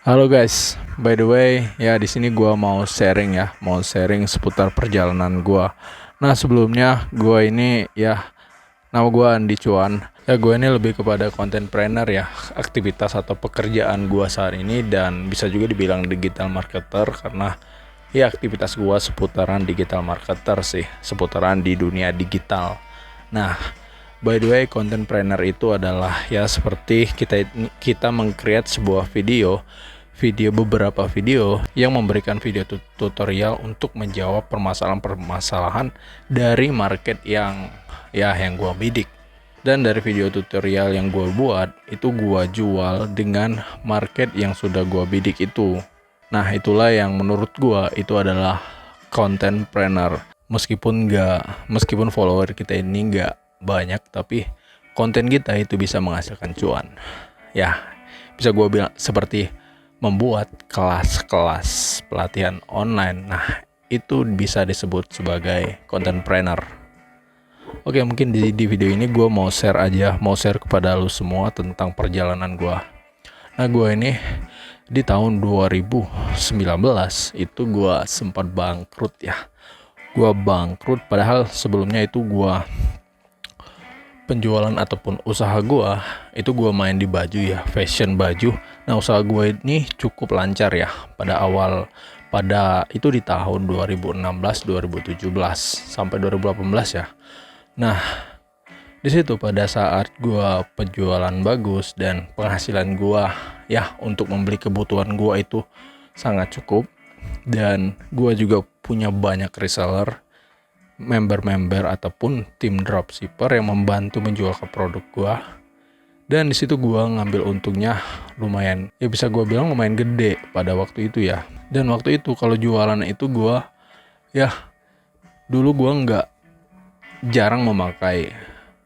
Halo guys, by the way, ya di sini gua mau sharing seputar perjalanan gua. Nah, sebelumnya gua ini nama gua Andi Cuan. Ya gua ini lebih kepada content planner ya, aktivitas atau pekerjaan gua saat ini dan bisa juga dibilang digital marketer karena ya aktivitas gua seputaran digital marketer sih, seputaran di dunia digital. Nah, by the way, content planner itu adalah ya seperti kita meng-create sebuah beberapa video yang memberikan video tutorial untuk menjawab permasalahan-permasalahan dari market yang gua bidik. Dan dari video tutorial yang gua buat itu gua jual dengan market yang sudah gua bidik itu. Nah, itulah yang menurut gua itu adalah content planner. Meskipun follower kita ini nggak banyak, tapi konten kita itu bisa menghasilkan cuan. Ya, bisa gua bilang seperti membuat kelas-kelas pelatihan online. Nah, itu bisa disebut sebagai content planner. Oke, mungkin di video ini gue mau share kepada lu semua tentang perjalanan gue. Nah, gue ini di tahun 2019 itu gue sempat bangkrut ya. Gue bangkrut padahal sebelumnya itu gue penjualan ataupun usaha gue itu gue main di baju ya, fashion baju. Nah, usaha gue ini cukup lancar ya pada itu di tahun 2016, 2017 sampai 2018 ya. Nah, di situ pada saat gue penjualan bagus dan penghasilan gue ya untuk membeli kebutuhan gue itu sangat cukup, dan gue juga punya banyak reseller, member ataupun tim dropshipper yang membantu menjual ke produk gua. Dan di situ gua ngambil untungnya lumayan, ya bisa gua bilang lumayan gede pada waktu itu ya. Dan waktu itu kalau jualan itu gua dulu gua nggak jarang memakai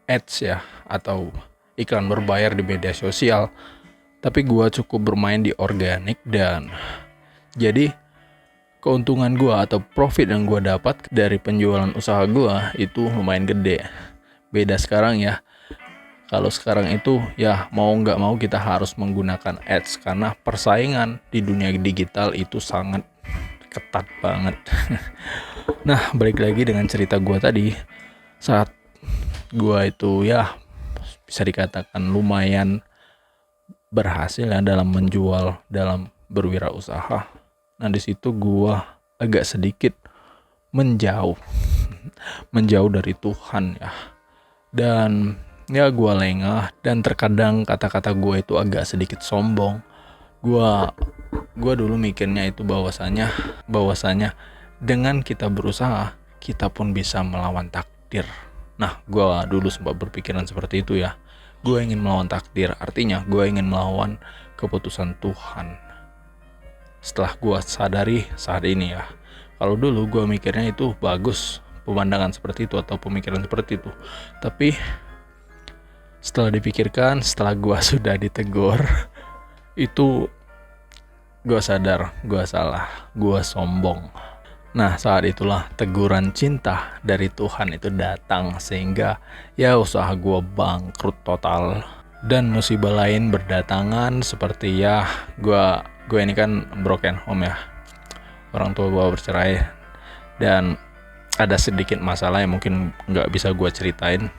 ads ya atau iklan berbayar di media sosial, tapi gua cukup bermain di organik, dan jadi keuntungan gue atau profit yang gue dapat dari penjualan usaha gue itu lumayan gede. Beda sekarang ya. Kalau sekarang itu ya mau nggak mau kita harus menggunakan ads karena persaingan di dunia digital itu sangat ketat banget. Nah, balik lagi dengan cerita gue tadi. Saat gue itu ya bisa dikatakan lumayan berhasil ya dalam menjual, dalam berwirausaha. Nah, di situ gua agak sedikit menjauh dari Tuhan ya. Dan ya gua lengah, dan terkadang kata-kata gua itu agak sedikit sombong. Gua dulu mikirnya itu bahwasanya dengan kita berusaha, kita pun bisa melawan takdir. Nah, gua dulu sempat berpikiran seperti itu ya. Gua ingin melawan takdir, artinya gua ingin melawan keputusan Tuhan. Setelah gue sadari saat ini ya, kalau dulu gue mikirnya itu bagus pemandangan seperti itu atau pemikiran seperti itu, tapi setelah dipikirkan, setelah gue sudah ditegur, itu gue sadar gue salah, gue sombong. Nah, saat itulah teguran cinta dari Tuhan itu datang, sehingga ya usaha gue bangkrut total. Dan musibah lain berdatangan seperti ya gue ini kan broken home ya, orang tua gue bercerai, dan ada sedikit masalah yang mungkin nggak bisa gue ceritain.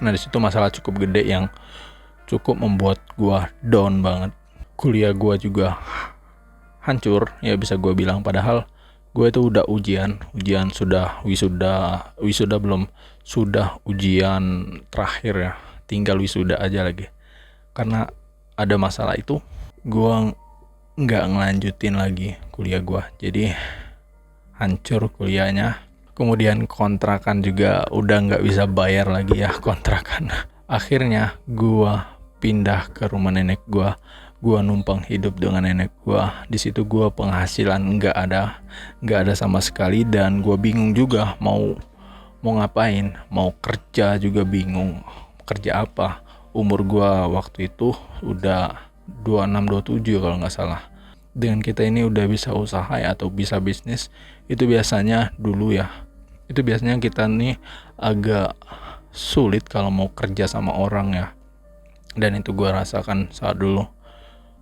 Nah, di situ masalah cukup gede yang cukup membuat gue down banget. Kuliah gue juga hancur ya bisa gue bilang, padahal gue itu udah ujian sudah wisuda belum, sudah ujian terakhir ya, tinggal wisuda aja lagi. Karena ada masalah itu, gue nggak ngelanjutin lagi kuliah gue, jadi hancur kuliahnya. Kemudian kontrakan juga udah nggak bisa bayar lagi ya kontrakan. Akhirnya gue pindah ke rumah nenek gue numpang hidup dengan nenek gue. Di situ gue penghasilan nggak ada sama sekali, dan gue bingung juga mau ngapain, mau kerja juga bingung kerja apa. Umur gue waktu itu udah 26-27 kalau nggak salah. Dengan kita ini udah bisa usaha ya, atau bisa bisnis, itu biasanya dulu ya, itu biasanya kita nih agak sulit kalau mau kerja sama orang ya. Dan itu gue rasakan saat dulu.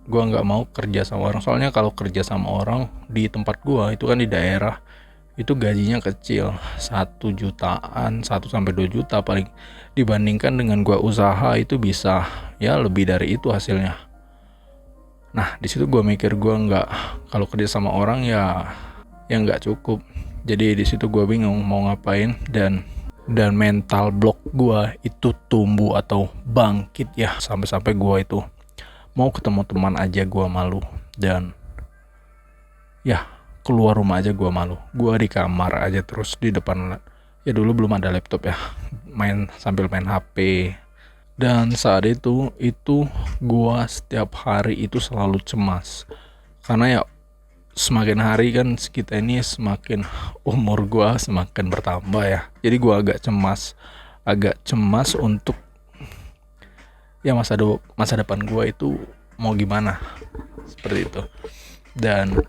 Gue nggak mau kerja sama orang, soalnya kalau kerja sama orang di tempat gue itu kan di daerah, itu gajinya kecil, 1 jutaan, 1 sampai 2 juta paling, dibandingkan dengan gua usaha itu bisa ya lebih dari itu hasilnya. Nah di situ gua mikir gua nggak, kalau kerja sama orang ya nggak cukup. Jadi di situ gua bingung mau ngapain, dan mental block gua itu tumbuh atau bangkit ya, sampai gua itu mau ketemu teman aja gua malu, dan ya keluar rumah aja gua malu. Gua di kamar aja terus di depan, ya dulu belum ada laptop ya, sambil main HP. Dan saat itu gua setiap hari itu selalu cemas, karena ya semakin hari kan kita ini semakin umur gua semakin bertambah ya. Jadi gua agak cemas untuk ya masa depan gua itu mau gimana, seperti itu. Dan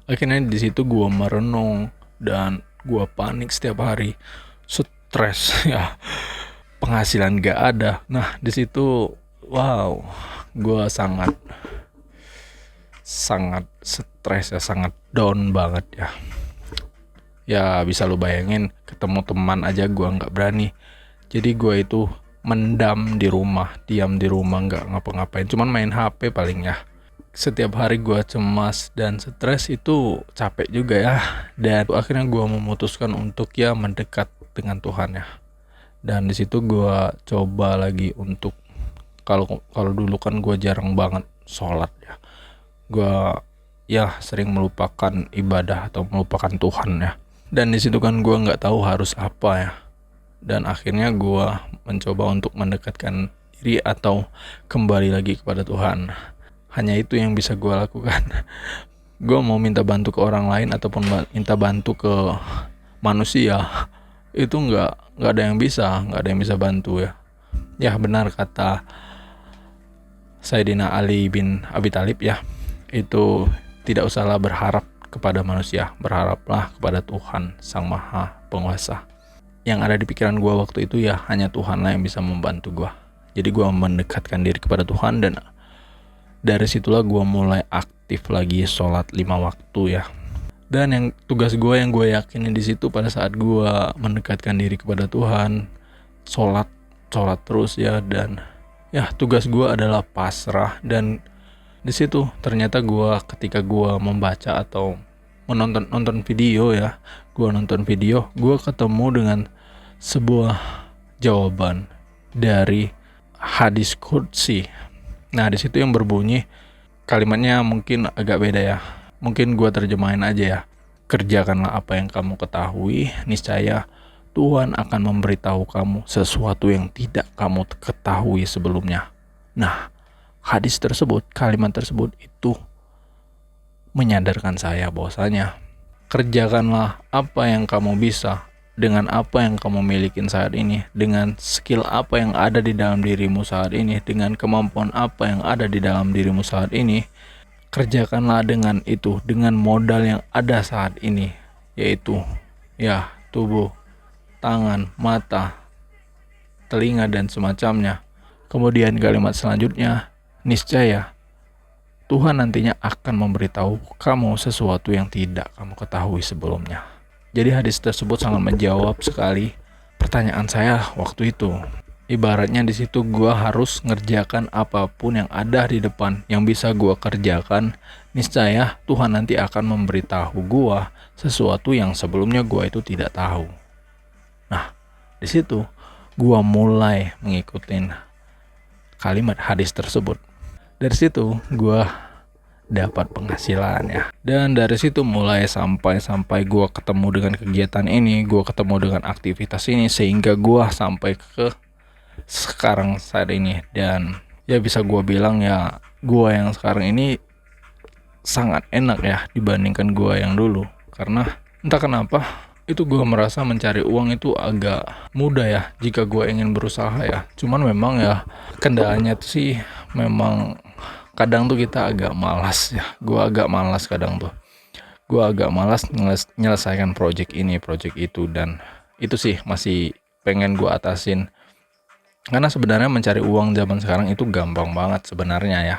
akhirnya di situ gue merenung dan gue panik setiap hari, stres ya, penghasilan gak ada. Nah di situ wow, gue sangat stres ya, sangat down banget ya. Ya bisa lu bayangin, ketemu teman aja gue nggak berani. Jadi gue itu mendam di rumah, diam di rumah, nggak ngapa-ngapain, cuman main HP paling ya. Setiap hari gue cemas dan stres itu capek juga ya. Dan akhirnya gue memutuskan untuk ya mendekat dengan Tuhan ya. Dan di situ gue coba lagi untuk, kalau dulu kan gue jarang banget sholat ya. Gue ya sering melupakan ibadah atau melupakan Tuhan ya. Dan di situ kan gue nggak tahu harus apa ya. Dan akhirnya gue mencoba untuk mendekatkan diri atau kembali lagi kepada Tuhan. Hanya itu yang bisa gue lakukan. Gue mau minta bantu ke orang lain ataupun minta bantu ke manusia, itu nggak ada yang bisa bantu ya. Ya benar kata Sayyidina Ali bin Abi Thalib ya, itu tidak usahlah berharap kepada manusia, berharaplah kepada Tuhan Sang Maha Penguasa. Yang ada di pikiran gue waktu itu ya hanya Tuhanlah yang bisa membantu gue. Jadi gue mendekatkan diri kepada Tuhan, dan dari situlah gue mulai aktif lagi sholat 5 waktu ya. Dan yang tugas gue yang gue yakinin di situ pada saat gue mendekatkan diri kepada Tuhan, sholat terus ya. Dan ya tugas gue adalah pasrah. Dan di situ ternyata gue ketika gue membaca atau nonton video ya, gue ketemu dengan sebuah jawaban dari hadis qudsi. Nah di situ yang berbunyi, kalimatnya mungkin agak beda ya, mungkin gua terjemahin aja ya. Kerjakanlah apa yang kamu ketahui, niscaya Tuhan akan memberitahu kamu sesuatu yang tidak kamu ketahui sebelumnya. Nah hadis tersebut, kalimat tersebut itu menyadarkan saya bahwasanya kerjakanlah apa yang kamu bisa, dengan apa yang kamu milikin saat ini, dengan skill apa yang ada di dalam dirimu saat ini, dengan kemampuan apa yang ada di dalam dirimu saat ini. Kerjakanlah dengan itu, dengan modal yang ada saat ini, yaitu ya tubuh, tangan, mata, telinga dan semacamnya. Kemudian kalimat selanjutnya, niscaya Tuhan nantinya akan memberitahu kamu sesuatu yang tidak kamu ketahui sebelumnya. Jadi hadis tersebut sangat menjawab sekali pertanyaan saya waktu itu. Ibaratnya di situ gue harus ngerjakan apapun yang ada di depan yang bisa gue kerjakan. Niscaya Tuhan nanti akan memberitahu gue sesuatu yang sebelumnya gue itu tidak tahu. Nah di situ gue mulai mengikuti kalimat hadis tersebut. Dari situ gue dapat penghasilan ya. Dan dari situ mulai sampai gue ketemu dengan kegiatan ini, gue ketemu dengan aktivitas ini, sehingga gue sampai ke sekarang saat ini. Dan ya bisa gue bilang ya, gue yang sekarang ini sangat enak ya dibandingkan gue yang dulu. Karena entah kenapa itu gue merasa mencari uang itu agak mudah ya jika gue ingin berusaha ya. Cuman memang ya kendalanya tuh sih memang kadang tuh kita agak malas ya. Gue agak malas kadang tuh. Gue agak malas menyelesaikan project ini, project itu. Dan itu sih masih pengen gue atasin. Karena sebenarnya mencari uang zaman sekarang itu gampang banget sebenarnya ya.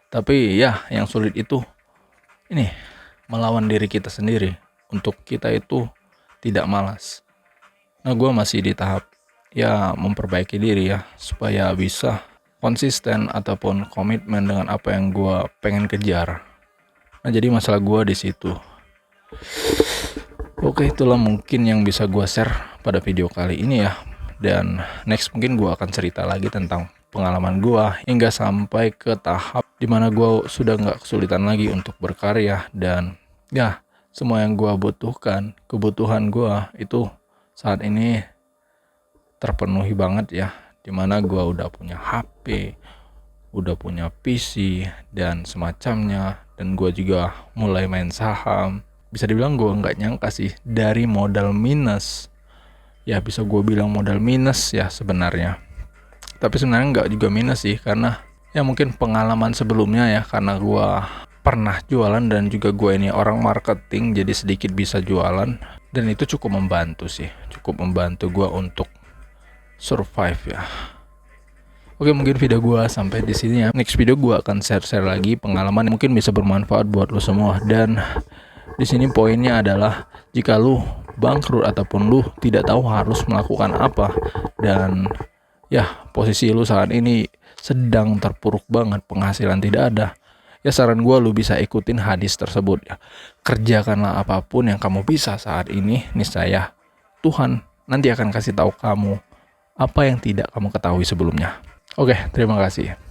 Tapi ya yang sulit itu ini melawan diri kita sendiri untuk kita itu tidak malas. Nah, gue masih di tahap ya memperbaiki diri ya supaya bisa konsisten ataupun komitmen dengan apa yang gue pengen kejar. Nah, jadi masalah gue di situ. Oke, itulah mungkin yang bisa gue share pada video kali ini ya. Dan next mungkin gue akan cerita lagi tentang pengalaman gue hingga sampai ke tahap dimana gue sudah nggak kesulitan lagi untuk berkarya. Dan ya semua yang gue butuhkan, kebutuhan gue itu saat ini terpenuhi banget ya. Dimana gue udah punya HP, udah punya PC dan semacamnya. Dan gue juga mulai main saham. Bisa dibilang gue nggak nyangka sih dari modal minus. Ya bisa gue bilang modal minus ya sebenarnya. Tapi sebenarnya nggak juga minus sih, karena ya mungkin pengalaman sebelumnya ya, karena gue pernah jualan dan juga gue ini orang marketing, jadi sedikit bisa jualan. Dan itu cukup membantu sih, cukup membantu gue untuk survive ya. Oke, mungkin video gue sampai di sini ya. Next video gue akan share lagi pengalaman yang mungkin bisa bermanfaat buat lo semua. Dan di sini poinnya adalah jika lu bangkrut ataupun lu tidak tahu harus melakukan apa dan ya posisi lu saat ini sedang terpuruk banget, penghasilan tidak ada, ya saran gue lu bisa ikutin hadis tersebut ya. Kerjakanlah apapun yang kamu bisa saat ini, niscaya Tuhan nanti akan kasih tahu kamu apa yang tidak kamu ketahui sebelumnya. Oke, terima kasih.